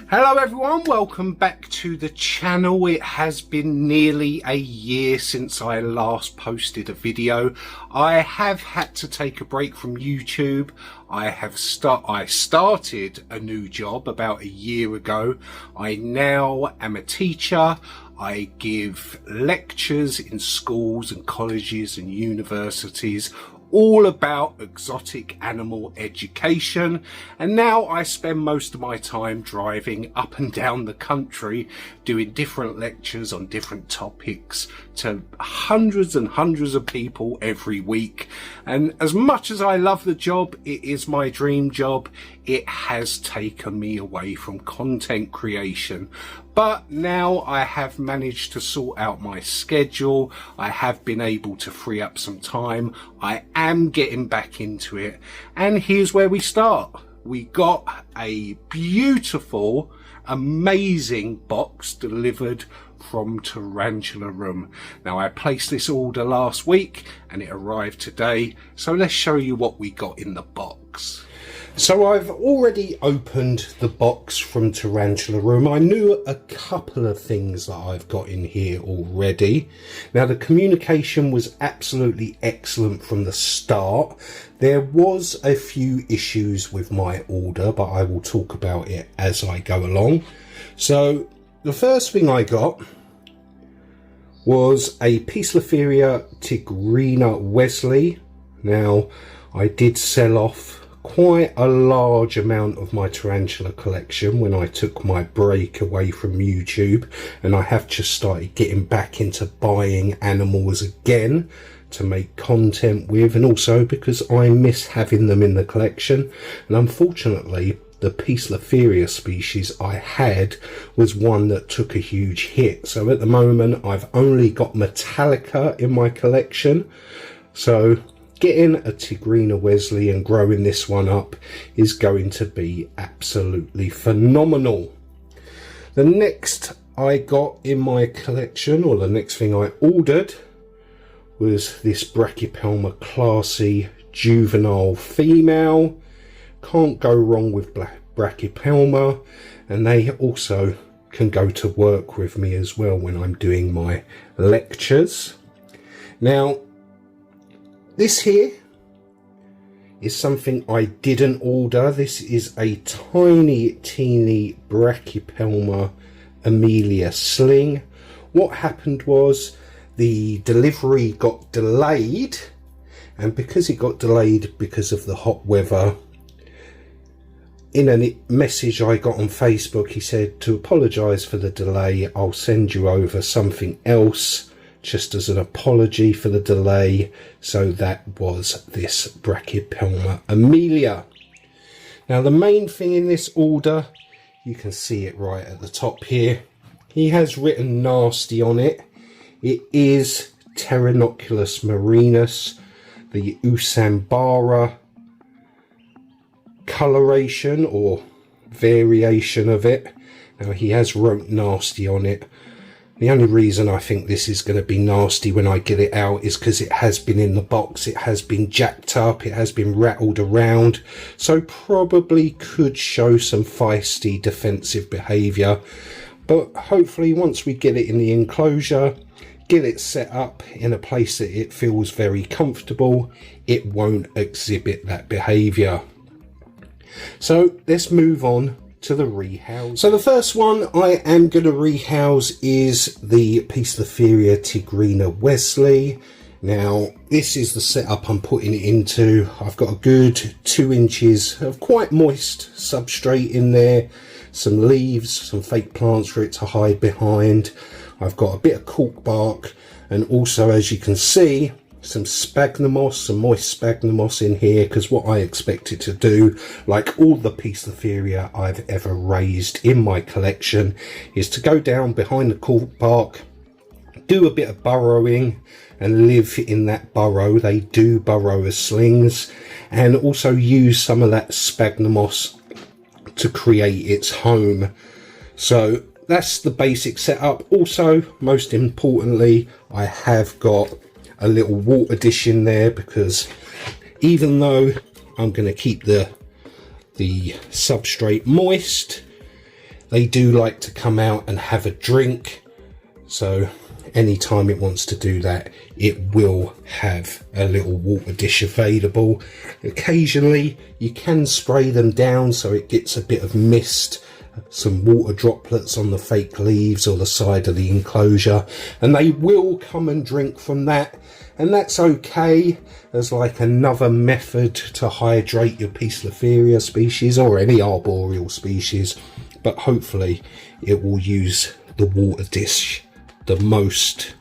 Hello everyone, welcome back to the channel. It has been nearly a year since I last posted a video. I have had to take a break from YouTube. I started a new job about a year ago. I now am a teacher. I give lectures in schools and colleges and universities all about exotic animal education, and now I spend most of my time driving up and down the country doing different lectures on different topics to hundreds and hundreds of people every week. And as much as I love the job, it is my dream job, it has taken me away from content creation. But now I have managed to sort out my schedule. I have been able to free up some time. I am getting back into it. And here's where we start. We got a beautiful, amazing box delivered from Tarantula Room. Now I placed this order last week and it arrived today. So let's show you what we got in the box. So I've already opened the box from Tarantula Room. I knew a couple of things that I've got in here already. Now the communication was absolutely excellent from the start. There was a few issues with my order, but I will talk about it as I go along. So the first thing I got was a Poecilotheria Tigrinawesseli. Now I did sell off quite a large amount of my tarantula collection when I took my break away from YouTube, and I have just started getting back into buying animals again to make content with, and also because I miss having them in the collection. And unfortunately the Poecilotheria species I had was one that took a huge hit, so at the moment I've only got Metallica in my collection. So getting a Tigrinawesseli and growing this one up is going to be absolutely phenomenal. The next I got in my collection, or the next thing I ordered, was this Brachypelma klaasi juvenile female. Can't go wrong with Brachypelma, and they also can go to work with me as well when I'm doing my lectures. Now this here is something I didn't order. This is a tiny, teeny Brachypelma amelia sling. What happened was the delivery got delayed, and because it got delayed because of the hot weather, in a message I got on Facebook, he said to apologise for the delay, I'll send you over something else just as an apology for the delay. So that was this Brachypelma amelia. Now the main thing in this order, you can see it right at the top here, he has written nasty on it. It is Pterinochilus murinus, the Usambara coloration or variation of it. Now he has wrote nasty on it. The only reason I think this is going to be nasty when I get it out is because it has been in the box, it has been jacked up, it has been rattled around, so probably could show some feisty defensive behaviour. But hopefully once we get it in the enclosure, get it set up in a place that it feels very comfortable, it won't exhibit that behaviour. So let's move on to the rehouse. So the first one I am going to rehouse is the Poecilotheria Tigrinawesseli. Now this is the setup I'm putting it into. I've got a good 2 inches of quite moist substrate in there, some leaves, some fake plants for it to hide behind. I've got a bit of cork bark, and also, as you can see, some sphagnum moss, some moist sphagnum moss in here, because what I expect it to do, like all the Poecilotheria I've ever raised in my collection, is to go down behind the cork bark, do a bit of burrowing and live in that burrow. They do burrow as slings, and also use some of that sphagnum moss to create its home. So that's the basic setup. Also, most importantly, I have got a little water dish in there, because even though I'm going to keep the substrate moist, They do like to come out and have a drink, so anytime it wants to do that, it will have a little water dish available. Occasionally you can spray them down so it gets a bit of mist, some water droplets on the fake leaves or the side of the enclosure, and they will come and drink from that, and that's okay as like another method to hydrate your Poecilotheria species or any arboreal species, but hopefully it will use the water dish the most.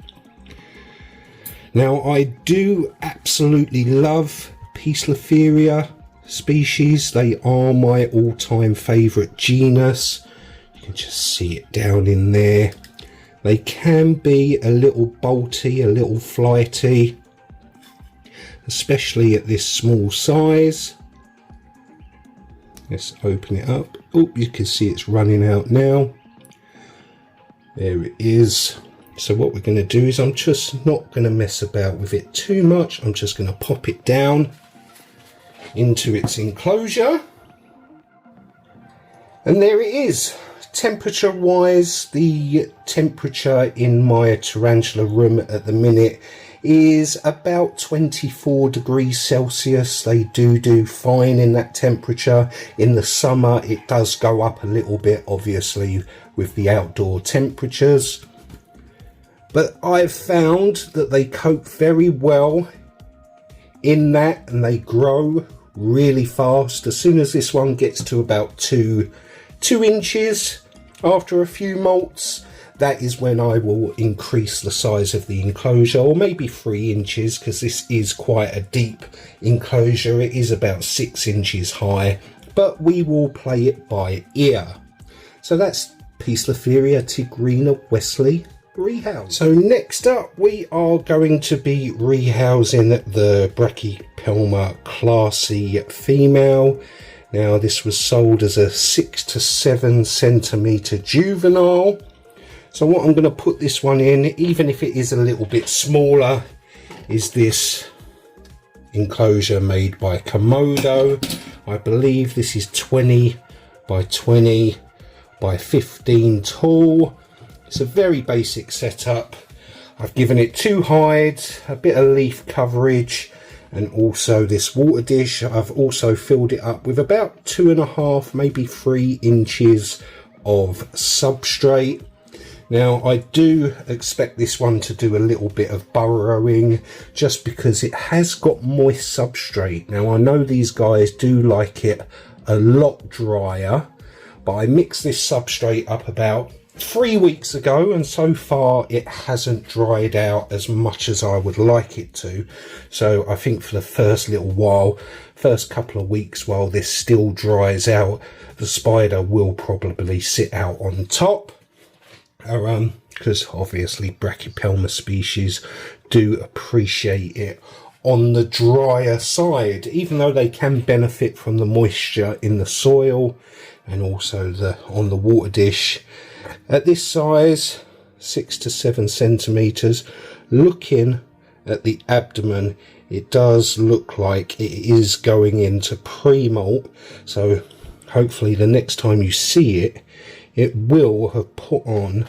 Now, I do absolutely love Poecilotheria species. They are my all-time favourite genus. You can just see it down in there. They can be a little bolty, a little flighty, especially at this small size. Let's open it up. Oh, you can see it's running out now. There it is. So what we're going to do is I'm just not going to mess about with it too much. I'm just going to pop it down into its enclosure. And there it is. Temperature wise, the temperature in my tarantula room at the minute is about 24 degrees Celsius. They do fine in that temperature. In the summer it does go up a little bit, obviously, with the outdoor temperatures. But I've found that they cope very well in that, and they grow really fast. As soon as this one gets to about two inches after a few molts, that is when I will increase the size of the enclosure, or maybe 3 inches, because this is quite a deep enclosure. It is about 6 inches high, but we will play it by ear. So that's Poecilotheria Tigrinawesseli rehoused. So next up we are going to be rehousing the Brachypelma klaasi female. Now this was sold as a 6 to 7 centimeter juvenile. So what I'm going to put this one in, even if it is a little bit smaller, is this enclosure made by Komodo. I believe this is 20 by 20 by 15 tall. It's a very basic setup. I've given it 2 hides, a bit of leaf coverage, and also this water dish. I've also filled it up with about 2.5, maybe 3 inches of substrate. Now I do expect this one to do a little bit of burrowing just because it has got moist substrate. Now I know these guys do like it a lot drier, but I mixed this substrate up about 3 weeks ago, and so far it hasn't dried out as much as I would like it to. So I think for the first little while, first couple of weeks while this still dries out, the spider will probably sit out on top. Because obviously Brachypelma species do appreciate it on the drier side, even though they can benefit from the moisture in the soil and also on the water dish. At this size, 6 to 7 centimeters, looking at the abdomen, it does look like it is going into pre-molt. So hopefully the next time you see it, it will have put on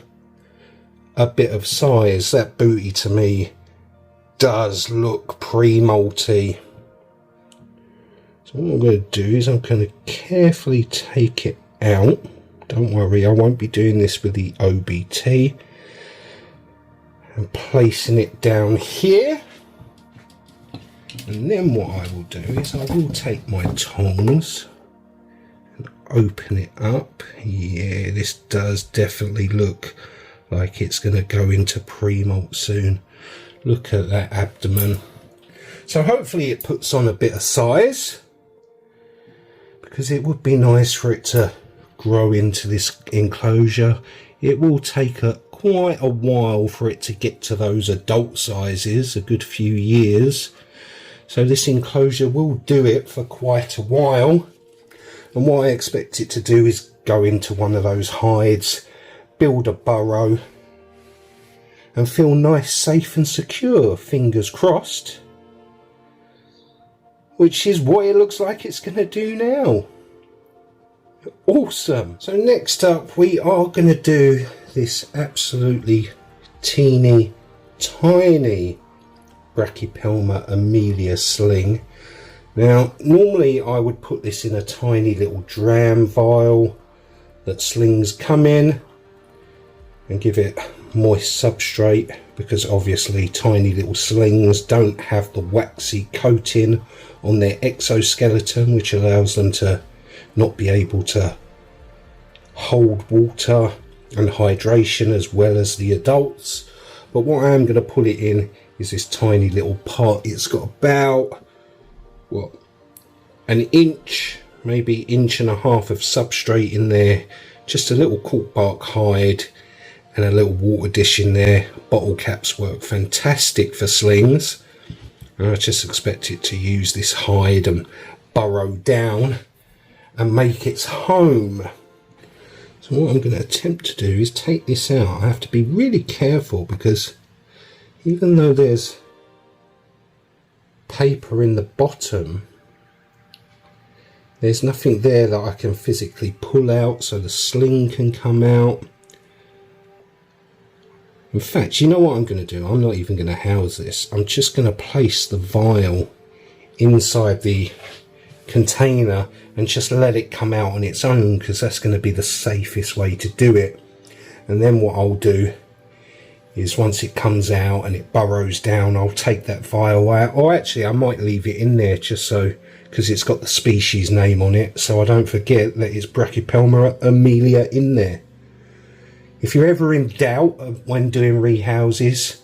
a bit of size. That booty to me does look pre-molty. So what I'm going to do is I'm going to carefully take it out. Don't worry, I won't be doing this with the OBT. And placing it down here. And then what I will do is I will take my tongs and open it up. Yeah, this does definitely look like it's going to go into pre-molt soon. Look at that abdomen. So hopefully it puts on a bit of size, because it would be nice for it to grow into this enclosure. It will take quite a while for it to get to those adult sizes, a good few years. So this enclosure will do it for quite a while. And what I expect it to do is go into one of those hides, build a burrow, and feel nice, safe and secure, fingers crossed. Which is what it looks like it's going to do now. Awesome. So next up we are going to do this absolutely teeny tiny Brachypelma amelia sling. Now normally I would put this in a tiny little dram vial that slings come in and give it moist substrate, because obviously tiny little slings don't have the waxy coating on their exoskeleton which allows them to not be able to hold water and hydration as well as the adults. But what I am going to put it in is this tiny little pot. It's got about, what, an inch, maybe inch and a half of substrate in there, just a little cork bark hide and a little water dish in there. Bottle caps work fantastic for slings, and I just expect it to use this hide and burrow down and make its home. So what I'm going to attempt to do is take this out. I have to be really careful because even though there's paper in the bottom, there's nothing there that I can physically pull out so the sling can come out. In fact, you know what I'm going to do? I'm not even going to house this. I'm just going to place the vial inside the container and just let it come out on its own, because that's going to be the safest way to do it. And then what I'll do is once it comes out and it burrows down, I'll take that vial out. Or actually I might leave it in there just so, because it's got the species name on it, so I don't forget that it's Brachypelma amelia in there. If you're ever in doubt when doing rehouses,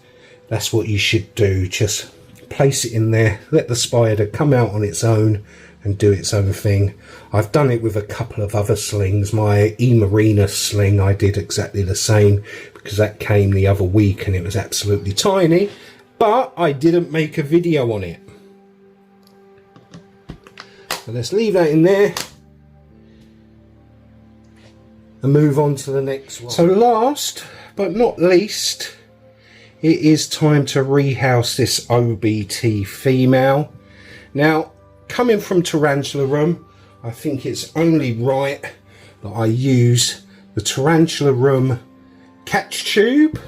that's what you should do. Just place it in there, let the spider come out on its own and do its own thing. I've done it with a couple of other slings. My murinus sling, I did exactly the same, because that came the other week and it was absolutely tiny, but I didn't make a video on it. So let's leave that in there and move on to the next one. So last but not least, it is time to rehouse this OBT female. Now, coming from Tarantula Room, I think it's only right that I use the Tarantula Room catch tube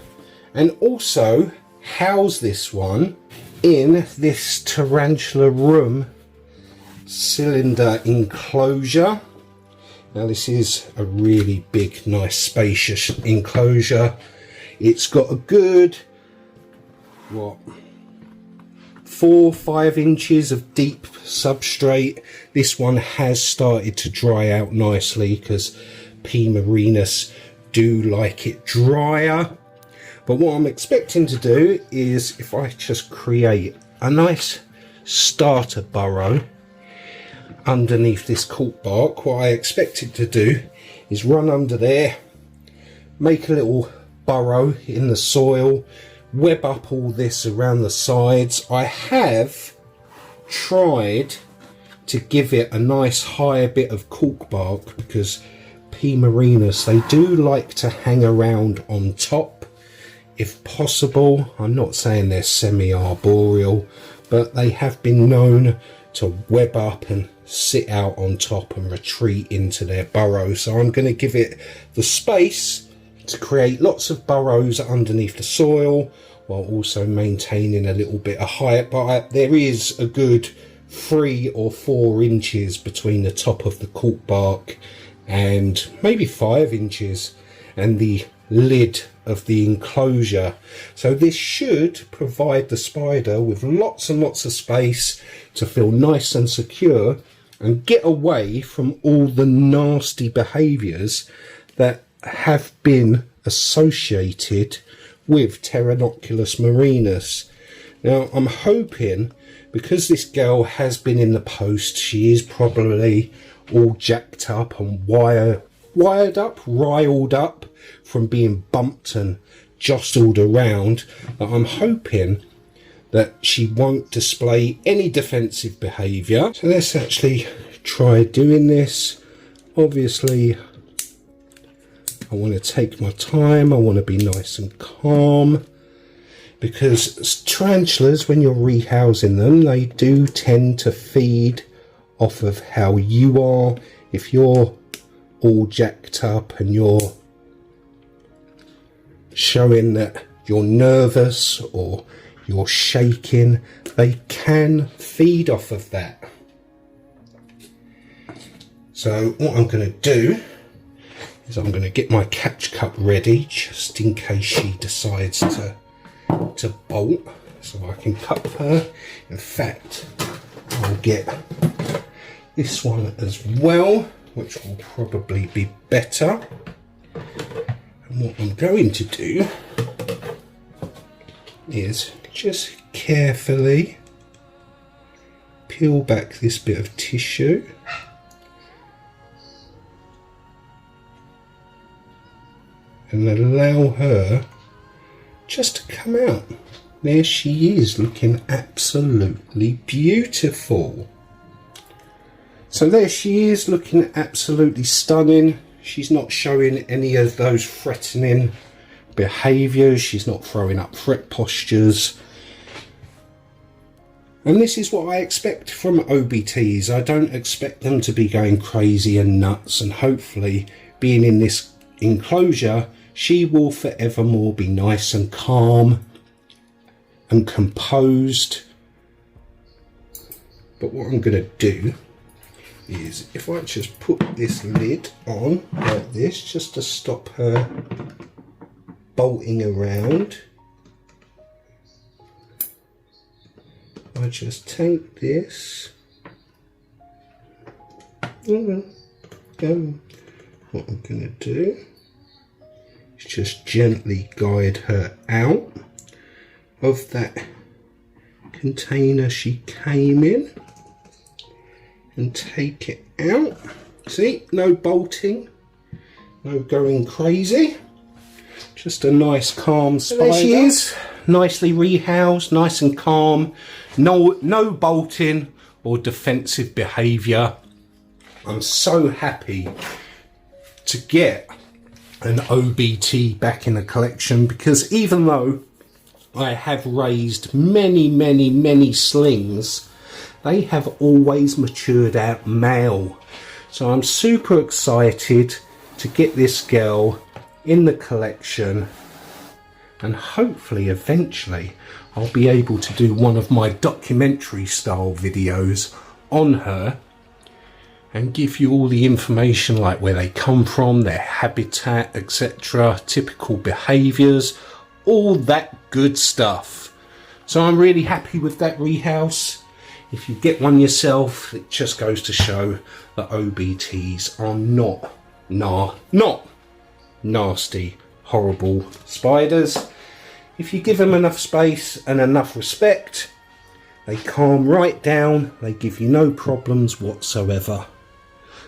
and also house this one in this Tarantula Room cylinder enclosure. Now this is a really big, nice, spacious enclosure. It's got a good, what, 4 or 5 inches of deep substrate. This one has started to dry out nicely because P. murinus do like it drier. But what I'm expecting to do is, if I just create a nice starter burrow underneath this cork bark, what I expect it to do is run under there, make a little burrow in the soil, web up all this around the sides. I have tried to give it a nice higher bit of cork bark because P. murinus, they do like to hang around on top if possible. I'm not saying they're semi-arboreal, but they have been known to web up and sit out on top and retreat into their burrow. So I'm going to give it the space to create lots of burrows underneath the soil while also maintaining a little bit of height. But there is a good 3 or 4 inches between the top of the cork bark and maybe 5 inches and the lid of the enclosure. So this should provide the spider with lots and lots of space to feel nice and secure and get away from all the nasty behaviours that have been associated with Pterinochilus murinus. Now I'm hoping, because this girl has been in the post, she is probably all jacked up and riled up from being bumped and jostled around, that I'm hoping that she won't display any defensive behaviour. So let's actually try doing this. Obviously I want to take my time, I want to be nice and calm, because tarantulas, when you're rehousing them, they do tend to feed off of how you are. If you're all jacked up and you're showing that you're nervous or you're shaking, they can feed off of that. So what I'm going to do is I'm going to get my catch cup ready just in case she decides to bolt, so I can cup her. In fact, I'll get this one as well, which will probably be better. And what I'm going to do is just carefully peel back this bit of tissue and allow her just to come out. There she is, looking absolutely beautiful. So there she is, looking absolutely stunning. She's not showing any of those threatening behaviours. She's not throwing up threat postures. And this is what I expect from OBTs. I don't expect them to be going crazy and nuts, and hopefully being in this enclosure, she will forevermore be nice and calm and composed. But what I'm going to do is, if I just put this lid on like this, just to stop her bolting around, I just take this, what I'm going to do is just gently guide her out of that container she came in and take it out. See, no bolting, no going crazy, just a nice calm spider. There she is, nicely rehoused, nice and calm, no bolting or defensive behaviour. I'm so happy to get an OBT back in the collection, because even though I have raised many slings, they have always matured out male. So I'm super excited to get this girl in the collection, and hopefully eventually I'll be able to do one of my documentary style videos on her and give you all the information, like where they come from, their habitat, etc., typical behaviours, all that good stuff. So I'm really happy with that rehouse. If you get one yourself, it just goes to show that OBTs are not nasty, horrible spiders. If you give them enough space and enough respect, they calm right down, they give you no problems whatsoever.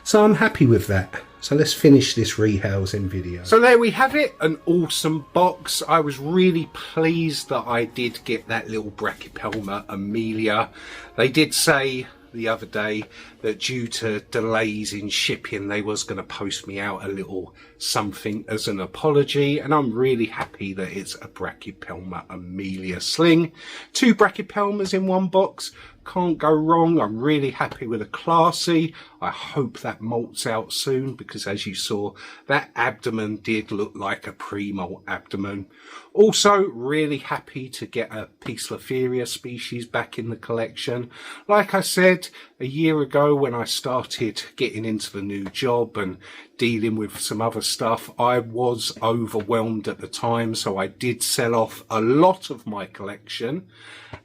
So I'm happy with that. So let's finish this rehousing video. So there we have it, an awesome box. I was really pleased that I did get that little Brachypelma amelia. They did say the other day that due to delays in shipping, they was going to post me out a little something as an apology, and I'm really happy that it's a Brachypelma amelia sling. 2 Brachypelmas in one box. Can't go wrong. I'm really happy with a klaasi. I hope that molts out soon, because as you saw, that abdomen did look like a pre-molt abdomen. Also really happy to get a Poecilotheria species back in the collection. Like I said a year ago when I started getting into the new job and dealing with some other stuff, I was overwhelmed at the time, so I did sell off a lot of my collection,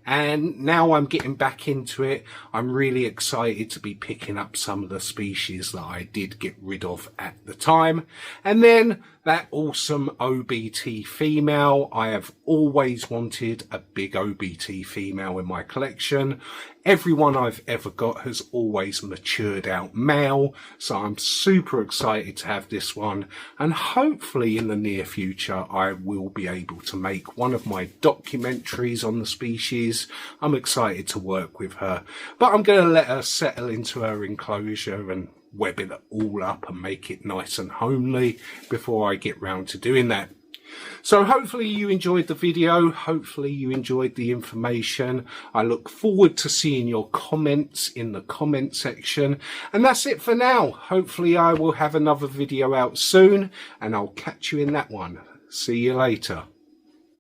and now I'm getting back into it. I'm really excited to be picking up some of the species that I did get rid of at the time. And then that awesome OBT female. I have always wanted a big OBT female in my collection. Everyone I've ever got has always matured out male, so I'm super excited to have this one, and hopefully in the near future I will be able to make one of my documentaries on the species. I'm excited to work with her, but I'm going to let her settle into her enclosure and web it all up and make it nice and homely before I get round to doing that. So hopefully you enjoyed the video, hopefully you enjoyed the information. I look forward to seeing your comments in the comment section. And that's it for now. Hopefully I will have another video out soon, and I'll catch you in that one. See you later.